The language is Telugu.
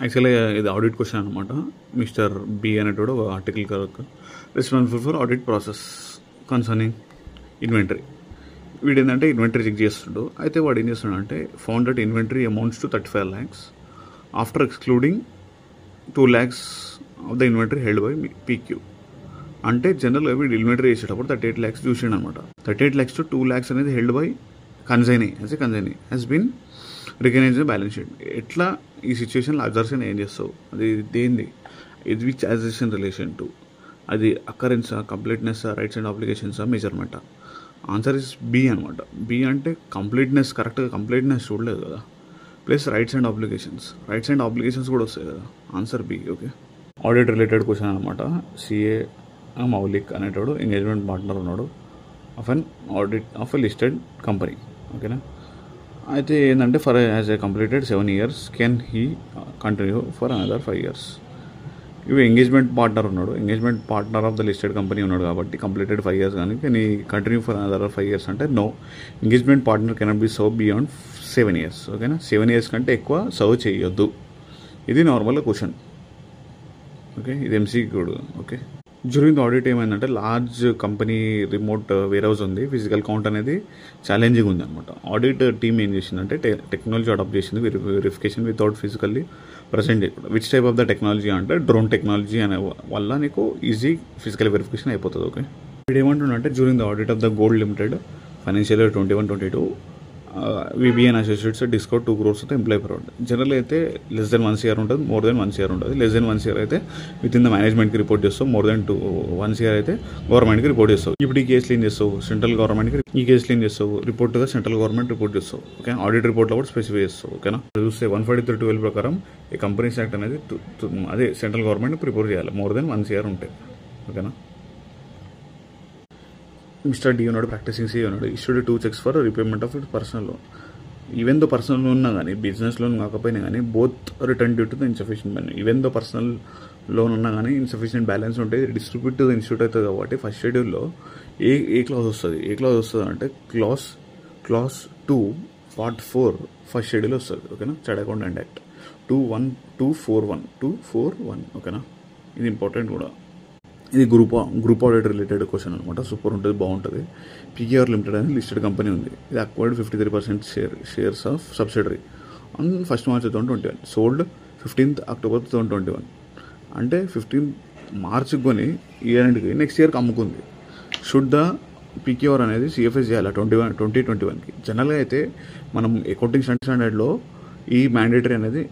యాక్చువల్గా ఇది ఆడిట్ క్వశ్చన్ అనమాట. మిస్టర్ బి అనేటోడు ఒక ఆర్టికల్ కనుక responsible for audit process concerning inventory. వీడు ఏంటంటే ఇన్వెంటరీ చెక్ చేస్తుండు. అయితే వాడు ఏం చేస్తున్నాడు అంటే found that inventory amounts to 35 lakhs after excluding 2 lakhs of the inventory held by PQ. అంటే జనరల్గా వీడు ఇన్వెంటరీ చేసేటప్పుడు 38 lakhs చూసిండు అనమాట. 38 lakhs to 2 lakhs అనేది held by consignee has been recognized balance sheet. ఎట్లా ఈ సిచ్యువేషన్లో అబ్జర్వేషన్ ఏం చేస్తావు, అది దేంది, ఇది which as in relation to, అది అకరెన్సా, కంప్లీట్నెస్, రైట్స్ అండ్ ఆబ్లిగేషన్స్, మెజర్మెంటా? ఆన్సర్ ఇస్ బి అనమాట. బి అంటే కంప్లీట్నెస్, కరెక్ట్గా కంప్లీట్నెస్ చూడలేదు కదా, ప్లస్ రైట్స్ అండ్ ఆబ్లిగేషన్స్ కూడా వస్తాయి కదా. Answer B. Okay, audit related question అనమాట. సిఏ మౌలిక్ అనేటోడు ఎంగేజ్మెంట్ పార్ట్నర్ ఉన్నాడు of an audit of a listed company. ఓకేనా. అయితే ఏంటంటే for as a completed 7 years can he continue for another 5 years. ఇవి ఎంగేజ్మెంట్ పార్ట్నర్ ఉన్నాడు, engagement partner of the listed company ఉన్నాడు కాబట్టి కంప్లీటెడ్ 5 years కానీ can he continue for another 5 years అంటే no, engagement partner cannot be serve beyond 7 years. ఓకేనా. 7 years కంటే ఎక్కువ సర్వ్ చేయొద్దు. ఇది నార్మల్ క్వశ్చన్. ఓకే, ఇది MCQ. Okay, during the audit ఏమైందంటే large company remote warehouse ఉంది, ఫిజికల్ కౌంట్ అనేది ఛాలెంజింగ్ ఉంది అనమాట. ఆడిట్ టీమ్ ఏం చేసిందంటే టెక్నాలజీ అడాప్ట్ చేసింది, వెరిఫికేషన్ వితౌట్ ఫిజికల్లీ ప్రజెంట్ చేయకుండా. Which type of the technology అంటే డ్రోన్ టెక్నాలజీ అనే వల్ల నీకు ఈజీ ఫిజికల్ వెరిఫికేషన్ అయిపోతుంది. ఓకే, వీడు ఏమంటుండంటే during the audit of the Gold Limited financial year 21-22 VBN associates discount 2 crores అయితే ఎంప్లాయ్ పర్ ఉంటుంది. జనరల్ అయితే లెస్ దెన్ 1 year ఉంటుంది, మోర్ దెన్ 1 year ఉంటుంది. లెస్ దెన్ 1 year అయితే విత్ ఇన్ ద మేనేజ్మెంట్కి రిపోర్ట్ చేస్తావు, మోర్ దెన్ 1 year అయితే గవర్నమెంట్కి రిపోర్ట్ చేస్తావు. ఇప్పుడు ఈ కేసులు ఏం చేస్తావు, సెంట్రల్ గవర్నమెంట్కి ఈ కేసులు ఏం చేస్తావు, రిపోర్ట్గా సెంట్రల్ గవర్నమెంట్ రిపోర్ట్ చేస్తావు. ఓకే, ఆడిట్ రిపోర్ట్లో కూడా స్పెసిఫై చేస్తావు. ఓకేనా. చూస్తే 143(12) ప్రకారం ఈ కంపెనీస్ యాక్ట్ అనేది అదే సెంట్రల్ గవర్నమెంట్ ప్రిపోర్ చేయాలి మోర్ దెన్ 1 year ఉంటే. ఓకేనా. మిస్టర్ డి ఉన్నాడు, ప్రాక్టీసింగ్ సి ఉన్నాడు. Issued 2 checks for repayment of it personal loan. Even though personal loan ఉన్నా కానీ బిజినెస్ లోన్ కాకపోయినా కానీ both return due to the insufficient balance. Even though personal loan ఉన్నా కానీ ఇన్సఫిషియెంట్ బ్యాలెన్స్ ఉంటే డిస్ట్రిబ్యూట్ టు ద ఇన్స్టిట్యూట్ అవుతుంది కాబట్టి ఫస్ట్ షెడ్యూల్లో ఏ క్లాజ్ వస్తుంది, అంటే క్లాస్ 2 Part 4 ఫస్ట్ షెడ్యూల్ వస్తుంది. ఓకేనా. Chartered accountant act 241. ఓకేనా. ఇది ఇంపార్టెంట్ కూడా. ఇది గ్రూప్ ఆడిట్ రిలేటెడ్ క్వశ్చన్ అనమాట. సూపర్ ఉంటుంది, బాగుంటుంది. పీకేఆర్ లిమిటెడ్ అనేది లిస్టెడ్ కంపెనీ ఉంది. ఇది acquired 53% shares of subsidiary on 1st March 2021, sold 15th October 2021. అంటే 15th March కొని ఇయర్ ఎండ్కి నెక్స్ట్ ఇయర్కి అమ్ముకుంది. షుడ్ ద పీకేఆర్ అనేది సిఎఫ్ఎస్ చేయాలి 2021కి. జనరల్గా అయితే మనం అకౌంటింగ్ స్టాండర్డ్లో ఈ మ్యాండేటరీ అనేది